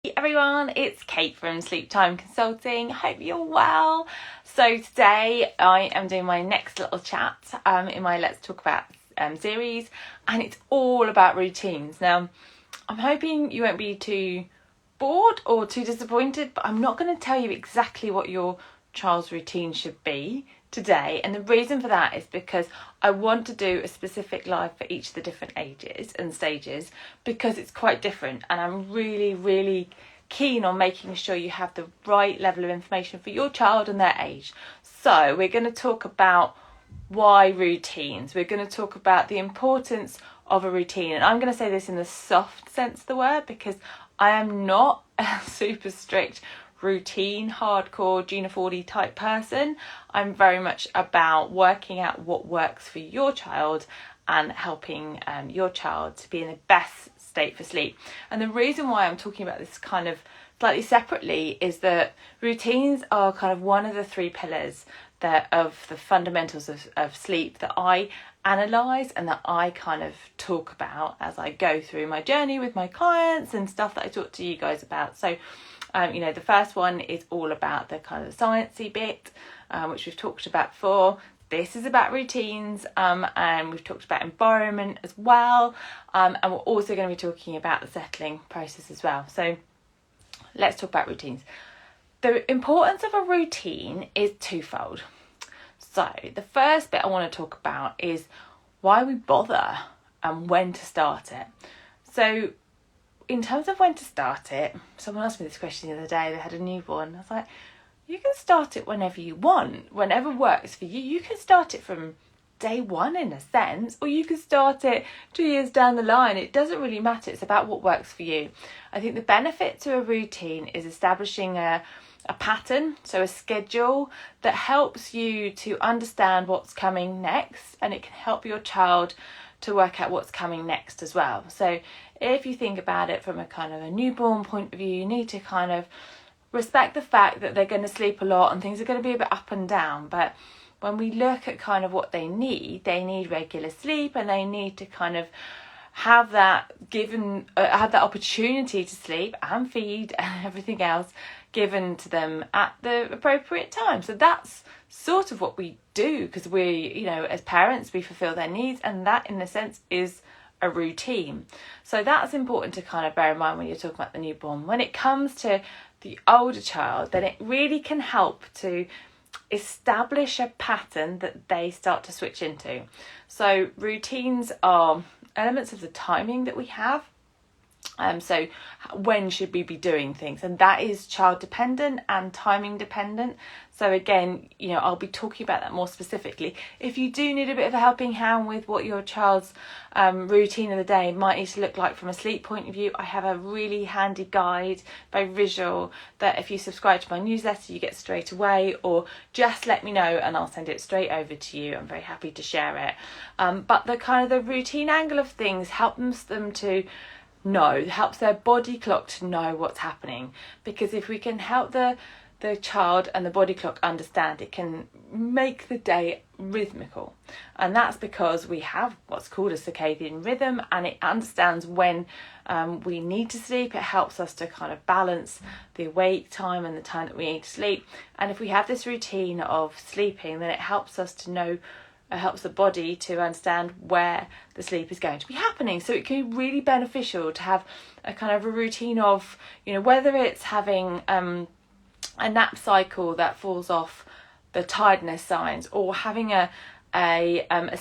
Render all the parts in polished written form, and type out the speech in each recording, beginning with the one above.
Hey everyone, it's Kate from Sleep Time Consulting. Hope you're well. So today I am doing my next little chat in my Let's Talk About series, and it's all about routines. Now, I'm hoping you won't be too bored or too disappointed, but I'm not going to tell you exactly what your child's routine should be today, and the reason for that is because I want to do a specific live for each of the different ages and stages, because it's quite different, and I'm really keen on making sure you have the right level of information for your child and their age. So we're going to talk about why routines. We're going to talk about the importance of a routine, and I'm going to say this in the soft sense of the word, because I am not a super strict routine, hardcore Gina Fordy type person. I'm very much about working out what works for your child and helping your child to be in the best state for sleep. And the reason why I'm talking about this kind of slightly separately is that routines are kind of one of the three pillars that of the fundamentals of sleep that I analyse and that I kind of talk about as I go through my journey with my clients and stuff that I talk to you guys about. So the first one is all about the kind of sciencey bit, which we've talked about before. This is about routines, and we've talked about environment as well, and we're also going to be talking about the settling process as well. So let's talk about routines. The importance of a routine is twofold. So the first bit I want to talk about is why we bother and when to start it. So in terms of when to start it, someone asked me this question the other day. They had a newborn. I was like, you can start it whenever you want, whenever works for you. You can start it from day one in a sense, or you can start it 2 years down the line. It doesn't really matter. It's about what works for you. I think the benefit to a routine is establishing a pattern, so a schedule that helps you to understand what's coming next, and it can help your child to work out what's coming next as well. So if you think about it from a kind of a newborn point of view, you need to kind of respect the fact that they're going to sleep a lot and things are going to be a bit up and down. But when we look at kind of what they need regular sleep, and they need to kind of have that have that opportunity to sleep and feed and everything else given to them at the appropriate time. So that's sort of what we do, because we, as parents, we fulfill their needs, and that in a sense is a routine. So that's important to kind of bear in mind when you're talking about the newborn. When it comes to the older child, then it really can help to establish a pattern that they start to switch into. So routines are elements of the timing that we have. So when should we be doing things? And that is child dependent and timing dependent. So again, I'll be talking about that more specifically. If you do need a bit of a helping hand with what your child's routine of the day might need to look like from a sleep point of view, I have a really handy guide, very visual, that if you subscribe to my newsletter, you get straight away, or just let me know and I'll send it straight over to you. I'm very happy to share it. But the kind of the routine angle of things helps them to helps their body clock to know what's happening, because if we can help the child and the body clock understand, it can make the day rhythmical. And that's because we have what's called a circadian rhythm, and it understands when we need to sleep. It helps us to kind of balance the awake time and the time that we need to sleep. And if we have this routine of sleeping, then it helps us to know, it helps the body to understand where the sleep is going to be happening. So it can be really beneficial to have a kind of a routine of, whether it's having a nap cycle that falls off the tiredness signs, or having a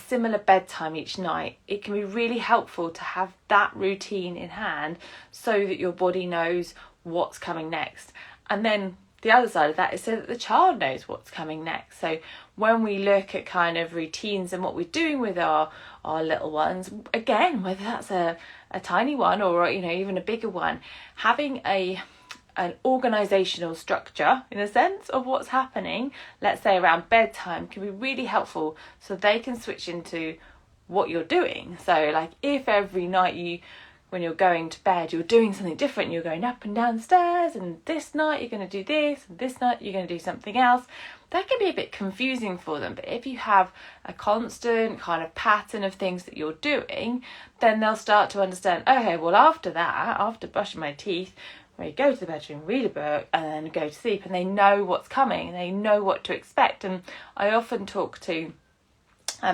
similar bedtime each night. It can be really helpful to have that routine in hand so that your body knows what's coming next. And then the other side of that is so that the child knows what's coming next. So when we look at kind of routines and what we're doing with our little ones, again, whether that's a tiny one or even a bigger one, having an organisational structure in a sense of what's happening, let's say around bedtime, can be really helpful so they can switch into what you're doing. So like if every night when you're going to bed, you're doing something different, you're going up and down the stairs, and this night you're going to do this, and this night you're going to do something else, that can be a bit confusing for them. But if you have a constant kind of pattern of things that you're doing, then they'll start to understand, okay, well after that, after brushing my teeth, where you go to the bedroom, read a book, and then go to sleep, and they know what's coming, and they know what to expect. And I often talk to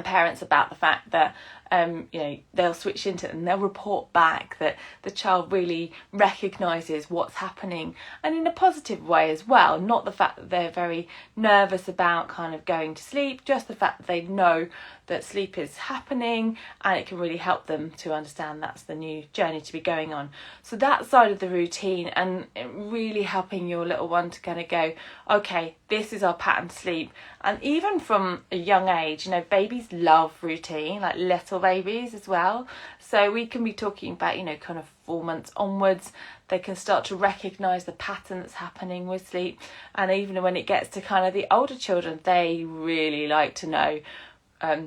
parents about the fact that they'll switch into it and they'll report back that the child really recognises what's happening, and in a positive way as well, not the fact that they're very nervous about kind of going to sleep, just the fact that they know that sleep is happening, and it can really help them to understand that's the new journey to be going on. So that side of the routine, and really helping your little one to kind of go, okay, this is our pattern to sleep. And even from a young age, babies love routine, like little babies as well. So we can be talking about, kind of 4 months onwards, they can start to recognise the pattern that's happening with sleep. And even when it gets to kind of the older children, they really like to know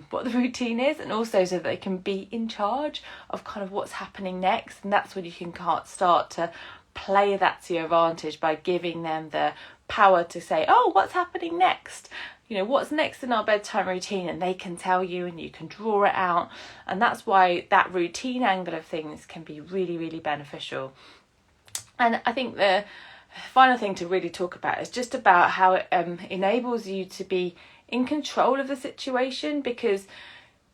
what the routine is, and also so that they can be in charge of kind of what's happening next. And that's when you can start to play that to your advantage by giving them the power to say, oh, what's happening next? What's next in our bedtime routine? And they can tell you, and you can draw it out. And that's why that routine angle of things can be really, really beneficial. And I think the final thing to really talk about is just about how it enables you to be in control of the situation, because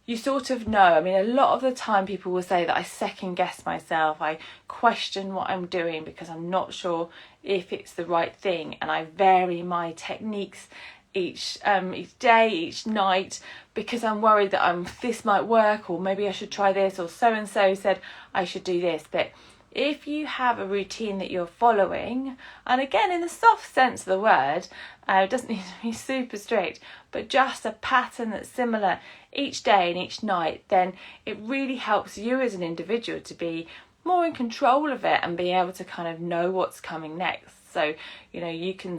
you sort of know. A lot of the time people will say that I second guess myself, I question what I'm doing because I'm not sure if it's the right thing, and I vary my techniques each day, each night, because I'm worried that this might work, or maybe I should try this, or so and so said I should do this. But if you have a routine that you're following, and again, in the soft sense of the word, it doesn't need to be super strict, but just a pattern that's similar each day and each night, then it really helps you as an individual to be more in control of it and be able to kind of know what's coming next. So, you can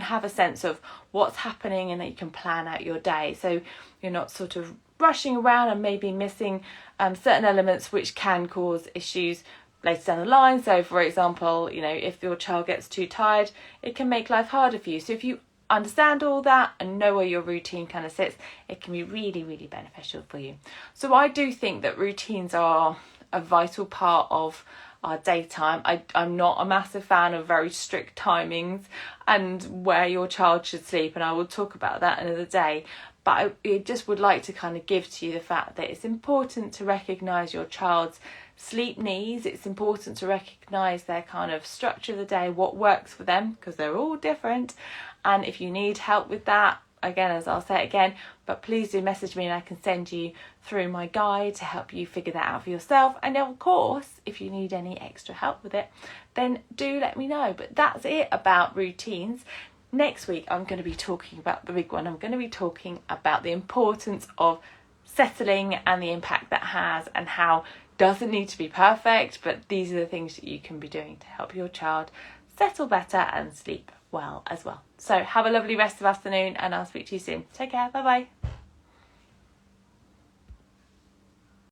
have a sense of what's happening, and that you can plan out your day. So you're not sort of rushing around and maybe missing certain elements which can cause issues later down the line. So for example, if your child gets too tired, it can make life harder for you. So if you understand all that and know where your routine kind of sits, it can be really, really beneficial for you. So I do think that routines are a vital part of our daytime. I'm not a massive fan of very strict timings and where your child should sleep, and I will talk about that another day. But I just would like to kind of give to you the fact that it's important to recognise your child's sleep needs. It's important to recognise their kind of structure of the day, what works for them, because they're all different. And if you need help with that, again, as I'll say it again, but please do message me and I can send you through my guide to help you figure that out for yourself. And of course, if you need any extra help with it, then do let me know. But that's it about routines. Next week, I'm going to be talking about the big one. I'm going to be talking about the importance of settling and the impact that has, and how it doesn't need to be perfect, but these are the things that you can be doing to help your child settle better and sleep well as well. So have a lovely rest of the afternoon, and I'll speak to you soon. Take care. Bye bye.